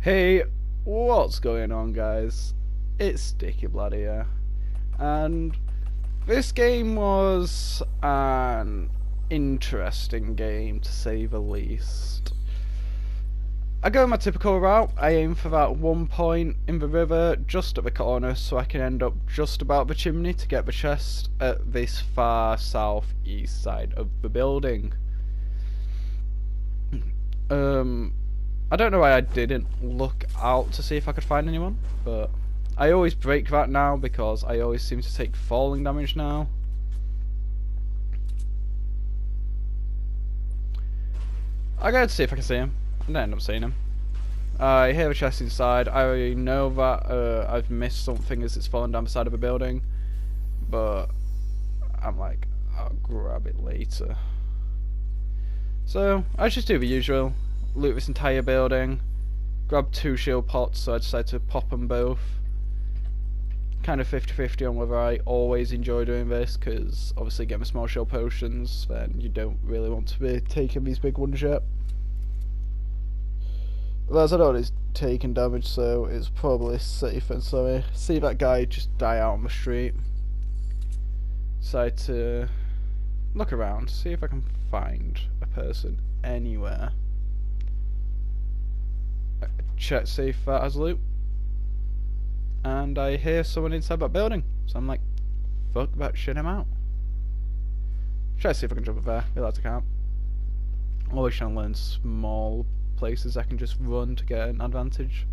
Hey, what's going on, guys? It's Stickyblad here, and this game was an interesting game to say the least. I go my typical route. I aim for that one point in the river just at the corner so I can end up just about the chimney to get the chest at this far southeast side of the building. I don't know why I didn't look out to see if I could find anyone, but I always break that now because I always seem to take falling damage now. I gotta see if I can see him, and I end up seeing him. I hear the chest inside. I know that I've missed something as it's fallen down the side of a building, but I'm like, I'll grab it later. So I just do the usual. Loot this entire building, grab 2 shield pots, so I decided to pop them both. Kind of 50-50 on whether I always enjoy doing this, because obviously getting the small shield potions, then you don't really want to be taking these big ones yet. Whereas I know he's taking damage, so it's probably safe. And so I see that guy just die out on the street. Decide to look around, see if I can find a person anywhere. Check, see if that has loot, and I hear someone inside that building, so I'm like, fuck that shit, I'm out. Try to see if I can jump up there. Realize I can't. Always trying to learn small places I can just run to get an advantage.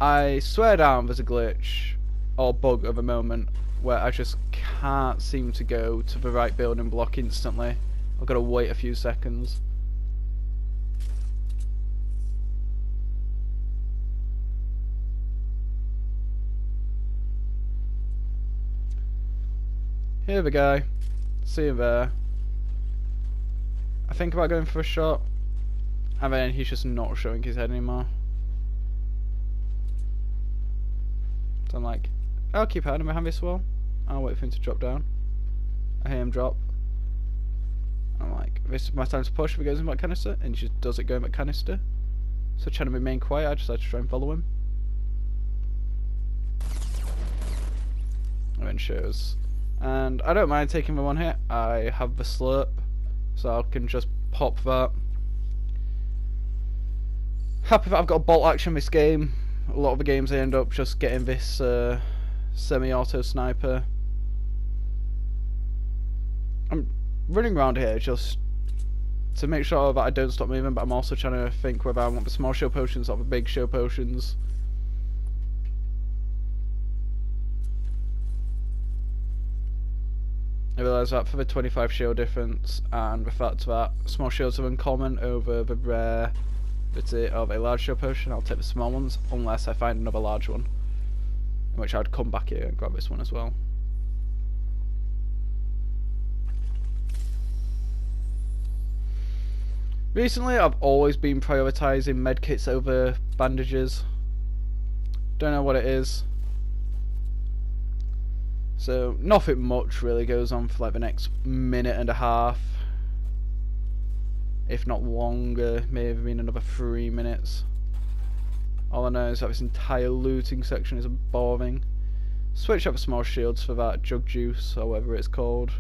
I swear down there's a glitch or bug at the moment where I just can't seem to go to the right building block instantly. I've got to wait a few seconds. Here the guy, see him there. I think about going for a shot, and then he's just not showing his head anymore. So I'm like, I'll keep hiding behind this wall. I'll wait for him to drop down. I hear him drop. I'm like, this is my time to push if he goes in that canister, and he just does it going in that canister. So trying to remain quiet, I decided to try and follow him. And then shows. And I don't mind taking the one hit. I have the slurp, so I can just pop that. Happy that I've got a bolt action this game. A lot of the games I end up just getting this semi-auto sniper. I'm running around here just to make sure that I don't stop moving, but I'm also trying to think whether I want the small shield potions or the big shield potions. I realise that for the 25 shield difference and the fact that small shields are uncommon over the rarity of a large shield potion, I'll take the small ones unless I find another large one, in which I'd come back here and grab this one as well. Recently I've always been prioritising medkits over bandages. Don't know what it is. So nothing much really goes on for like the next minute and a half, if not longer, maybe in another 3 minutes. All I know is that this entire looting section is boring. Switch up the small shields for that jug juice or whatever it's called.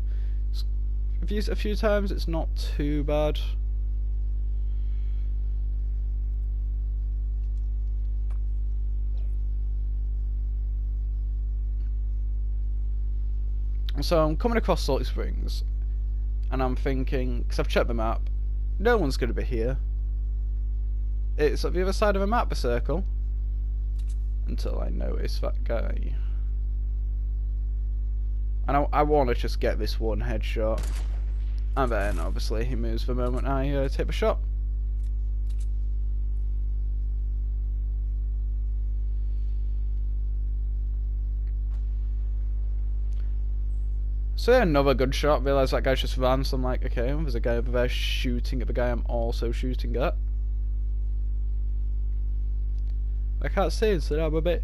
I've used it a few times, it's not too bad. So I'm coming across Salty Springs, and I'm thinking, because I've checked the map, no one's going to be here. It's at the other side of the map, the circle, until I notice that guy. And I want to just get this one headshot, and then obviously he moves the moment I take the shot. So yeah, another good shot. Realise that guy's just ran, so I'm like, okay, there's a guy over there shooting at the guy I'm also shooting at. I can't see, so I'm a bit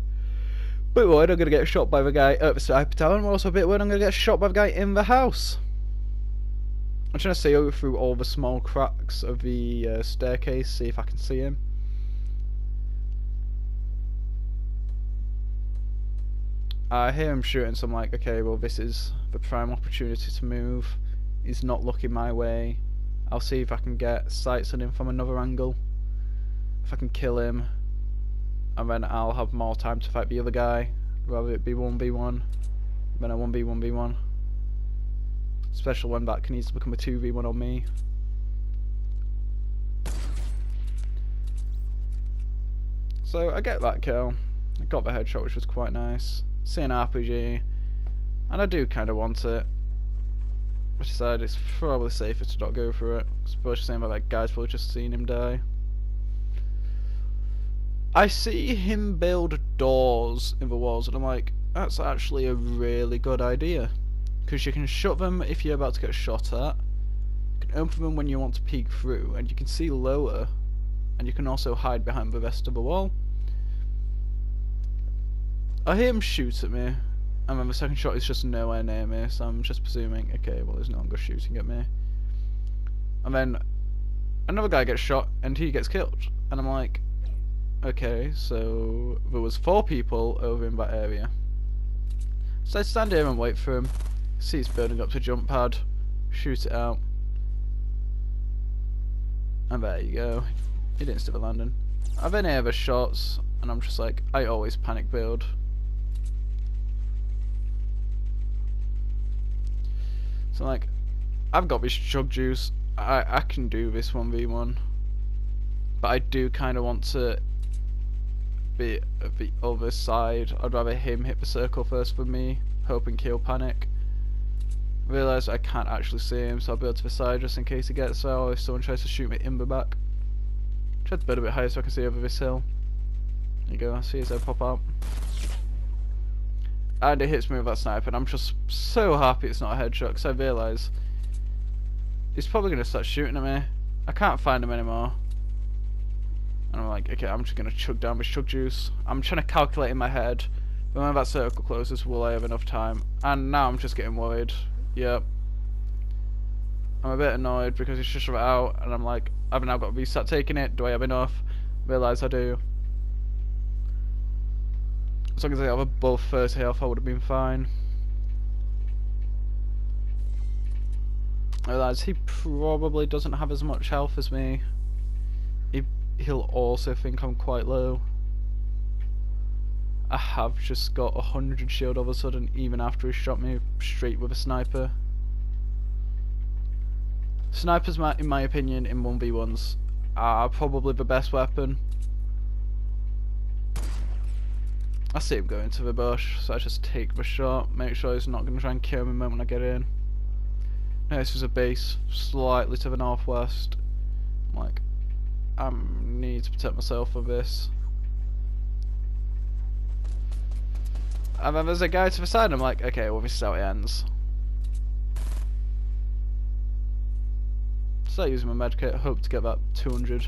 worried I'm gonna get shot by the guy at the sniper tower. I'm also a bit worried I'm gonna get shot by the guy in the house. I'm trying to see through all the small cracks of the staircase, see if I can see him. I hear him shooting, so I'm like, okay, well this is the prime opportunity to move. He's not looking my way. I'll see if I can get sights on him from another angle. If I can kill him, and then I'll have more time to fight the other guy. Rather it be 1v1 than a 1v1v1. Especially when that can easily become a 2v1 on me. So I get that kill. I got the headshot, which was quite nice. See an RPG, and I do kind of want it. I decided it's probably safer to not go for it, especially saying that guy's probably just seen him die. I see him build doors in the walls, and I'm like, that's actually a really good idea. Because you can shut them if you're about to get shot at, you can open them when you want to peek through, and you can see lower, and you can also hide behind the rest of the wall. I hear him shoot at me, and then the second shot is just nowhere near me, so I'm just presuming, okay, well there's no longer shooting at me. And then another guy gets shot, and he gets killed, and I'm like, okay, so there was 4 people over in that area. So I stand here and wait for him, see he's building up to jump pad, shoot it out, and there you go, he didn't stick the landing. I've any other shots, and I'm just like, I always panic build. So I'm like, I've got this chug juice, I can do this 1v1, but I do kind of want to be at the other side. I'd rather him hit the circle first for me, hope and kill panic. Realise I can't actually see him, so I'll build to the side just in case he gets out, or if someone tries to shoot me in the back. Try to build a bit higher so I can see over this hill. There you go, I see his head pop out. And it hits me with that sniper, and I'm just so happy it's not a headshot, because I realise he's probably going to start shooting at me. I can't find him anymore. And I'm like, okay, I'm just going to chug down this chug juice. I'm trying to calculate in my head, when that circle closes, will I have enough time? And now I'm just getting worried. Yep. I'm a bit annoyed because it's just about out, and I'm like, I've now got to restart taking it. Do I have enough? Realise I do. As long as I have above 30 health, I would have been fine. I realise he probably doesn't have as much health as me. He'll also think I'm quite low. I have just got 100 shield all of a sudden, even after he shot me straight with a sniper. Snipers, in my opinion, in 1v1s, are probably the best weapon. I see him go into the bush, so I just take the shot, make sure he's not going to try and kill me the moment I get in. Now this is a base slightly to the northwest. I'm like, I need to protect myself with this. And then there's a guy to the side, and I'm like, okay, well this is how it ends. Start using my medkit, hope to get that 200.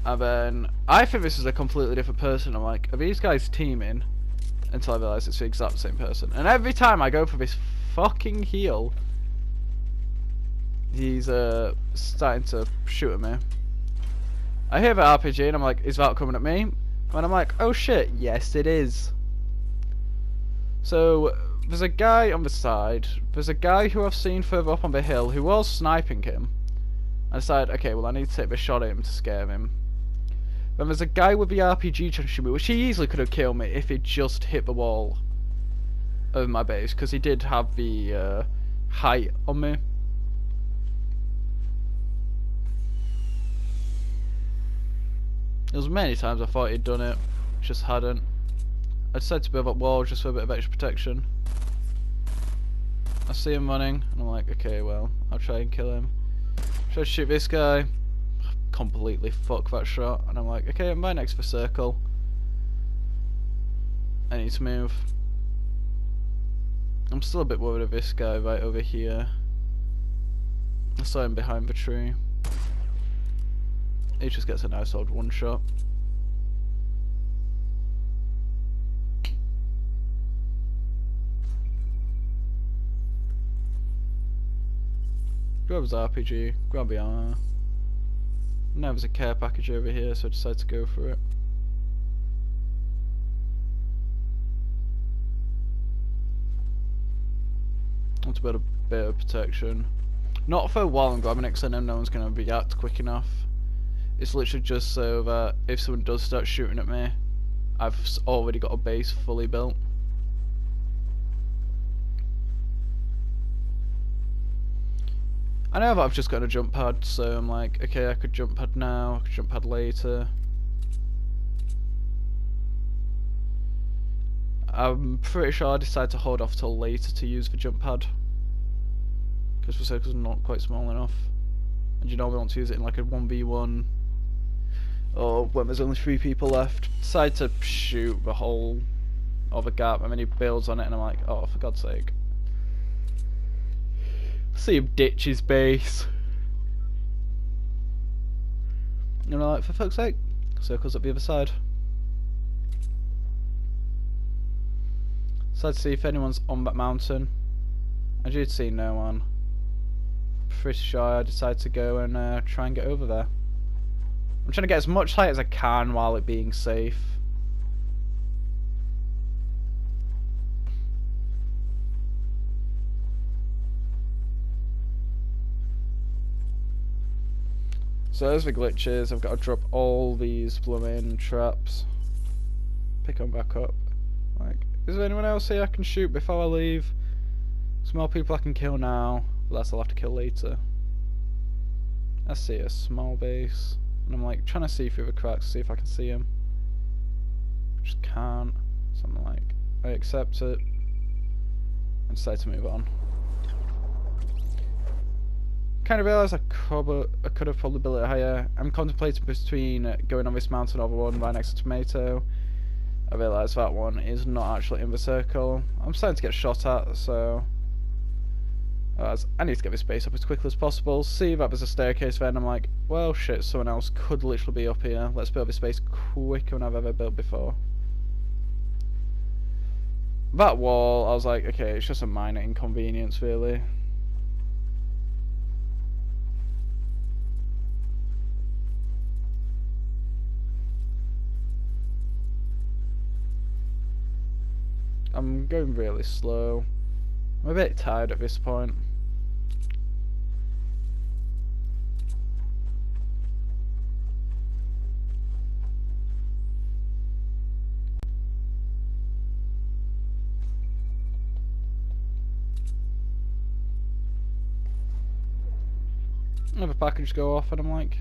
And then I think this is a completely different person. I'm like, are these guys teaming? Until I realise it's the exact same person. And every time I go for this fucking heal, he's starting to shoot at me. I hear the RPG and I'm like, is that coming at me? And I'm like, oh shit, yes it is. So there's a guy on the side. There's a guy who I've seen further up on the hill who was sniping him. I decided, okay, well I need to take the shot at him to scare him. Then there's a guy with the RPG trying to shoot me, which he easily could have killed me if he just hit the wall of my base, because he did have the height on me. There was many times I thought he'd done it, just hadn't. I decided to build up wall just for a bit of extra protection. I see him running, and I'm like, okay, well, I'll try and kill him. Try to shoot this guy. Completely fuck that shot, and I'm like, okay, I'm right next to the circle. I need to move. I'm still a bit worried of this guy right over here. I saw him behind the tree. He just gets a nice old one shot. grab his RPG, grab the armor. Now there's a care package over here, so I decided to go for it. I want to build a bit of protection. Not for while I'm grabbing it, because I know no one's going to react quick enough. It's literally just so that if someone does start shooting at me, I've already got a base fully built. I know that I've just got a jump pad, so I'm like, okay, I could jump pad now, I could jump pad later. I'm pretty sure I decided to hold off till later to use the jump pad, because the circle's not quite small enough. And you know we want to use it in like a 1v1, or when there's only 3 people left. Decide to shoot the whole of a gap, and then he builds on it, and I'm like, oh, for God's sake. See him ditch his base. And I'm like, for fuck's sake, circle's up the other side. Decide to see if anyone's on that mountain. I did see no one. Pretty sure I decided to go and try and get over there. I'm trying to get as much height as I can while it being safe. So there's the glitches. I've got to drop all these blooming traps. Pick them back up. Like, is there anyone else here I can shoot before I leave? Some more people I can kill now, but that's I'll have to kill later. I see a small base, and I'm like trying to see through the cracks to see if I can see him. Just can't. So I'm like, I accept it and decide to move on. Kind of realised I could have probably built it higher. I'm contemplating between going on this mountain over one right next to Tomato. I realised that one is not actually in the circle. I'm starting to get shot at, so I need to get this base up as quickly as possible. See that there's a staircase there, and I'm like, well shit, someone else could literally be up here. Let's build this base quicker than I've ever built before. That wall, I was like, okay, it's just a minor inconvenience really. I'm going really slow. I'm a bit tired at this point. Another package go off and I'm like,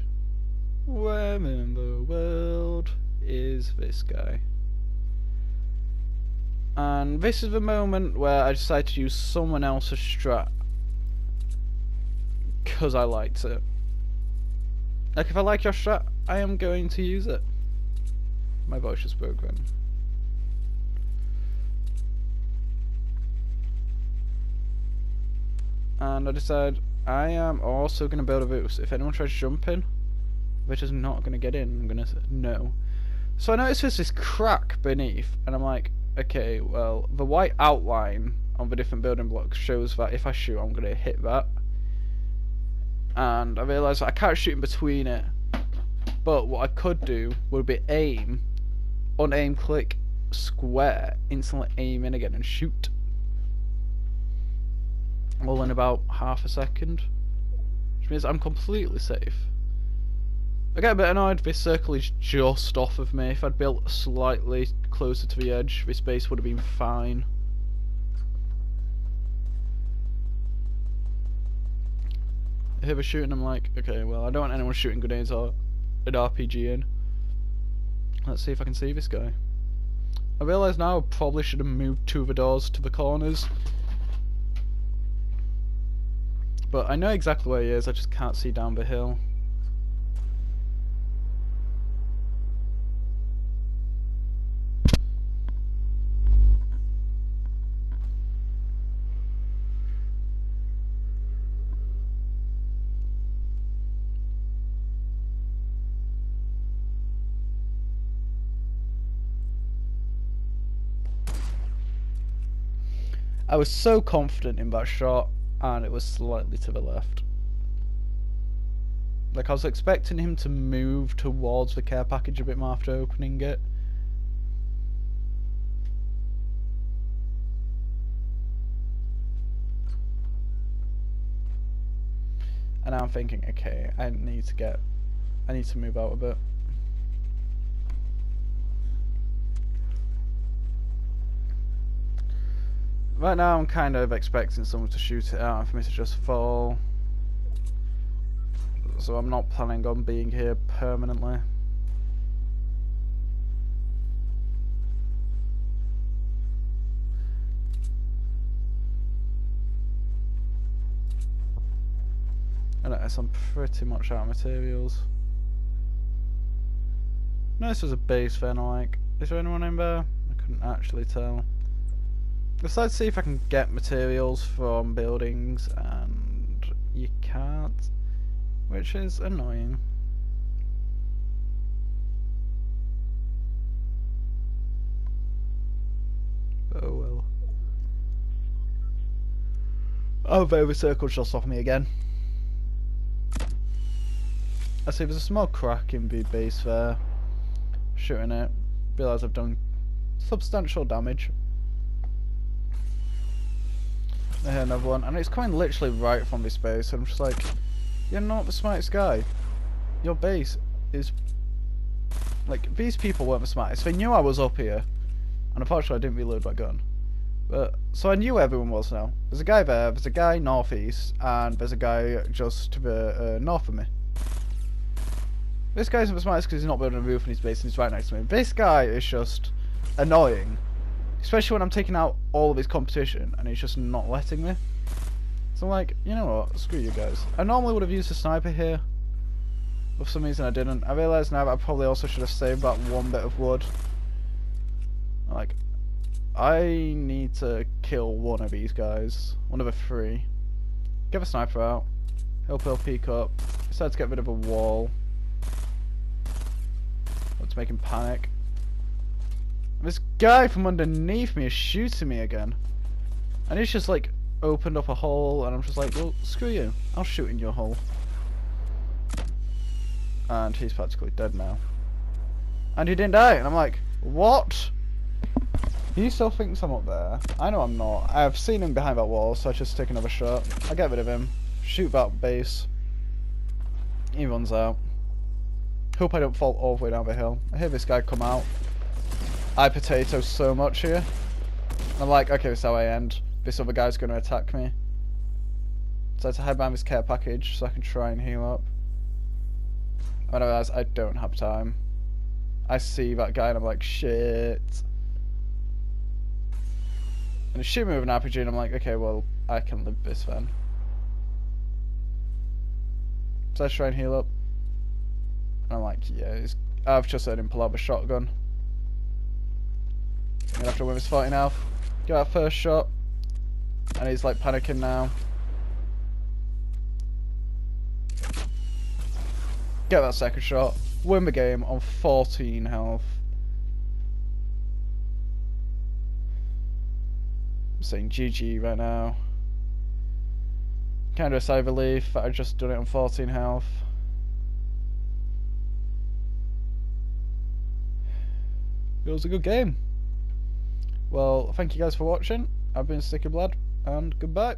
where in the world is this guy? And this is the moment where I decide to use someone else's strat because I liked it. Like, if I like your strat, I am going to use it. My voice is broken. And I decide I am also going to build a roost. If anyone tries jumping, they're just not going to get in. I'm going to say no. So I notice there's this crack beneath, and I'm like, okay, well, the white outline on the different building blocks shows that if I shoot, I'm going to hit that. And I realised I can't shoot in between it. But what I could do would be aim, on aim click, square, instantly aim in again and shoot. All in about half a second. Which means I'm completely safe. I get a bit annoyed, this circle is just off of me. If I'd built slightly closer to the edge, this base would have been fine. I hear the shooting, I'm like, okay, well, I don't want anyone shooting grenades or an RPG in. Let's see if I can see this guy. I realise now I probably should have moved 2 of the doors to the corners. But I know exactly where he is, I just can't see down the hill. I was so confident in that shot, and it was slightly to the left. Like, I was expecting him to move towards the care package a bit more after opening it. And now I'm thinking, okay, I need to move out a bit. Right now I'm kind of expecting someone to shoot it out and for me to just fall. So I'm not planning on being here permanently. Unless I'm pretty much out of materials. No, this was a base then, like. Is there anyone in there? I couldn't actually tell. Let's see if I can get materials from buildings, and you can't, which is annoying. Oh well. Oh, the circle just off me again. I see there's a small crack in the base there. Shooting it. Realise I've done substantial damage. I hear another one, and it's coming literally right from this base, and I'm just like, you're not the smartest guy. Your base is... Like, these people weren't the smartest. They knew I was up here, and unfortunately I didn't reload my gun. But, so I knew where everyone was now. There's a guy there, there's a guy northeast, and there's a guy just to the north of me. This guy isn't the smartest because he's not building a roof and his base and he's right next to me. This guy is just annoying. Especially when I'm taking out all of his competition and he's just not letting me. So I'm like, you know what, screw you guys. I normally would have used a sniper here. But for some reason I didn't. I realise now that I probably also should have saved that one bit of wood. Like, I need to kill one of these guys. One of the three. Get the sniper out. Hope he'll peek up. Decide to get rid of a wall. Let's make him panic. This guy from underneath me is shooting me again. And he's just like opened up a hole and I'm just like, well, screw you. I'll shoot in your hole. And he's practically dead now. And he didn't die. And I'm like, what? He still thinks I'm up there. I know I'm not. I've seen him behind that wall, so I just take another shot. I get rid of him. Shoot that base. He runs out. Hope I don't fall all the way down the hill. I hear this guy come out. I potato so much here. I'm like, okay, this is how I end. This other guy's going to attack me. So I have to hide behind this care package so I can try and heal up. And I realize I don't have time. I see that guy and I'm like, shit. And he shoot me with an RPG and I'm like, okay, well, I can live this then. So I try and heal up. And I'm like, yeah, I've just heard him pull out a shotgun. I'm gonna have to win his fighting health. Get that first shot. And he's like panicking now. Get that second shot. Win the game on 14 health. I'm saying GG right now. Kind of a sigh of relief that I just done it on 14 health. It was a good game. Well, thank you guys for watching. I've been Stickyblad, and goodbye.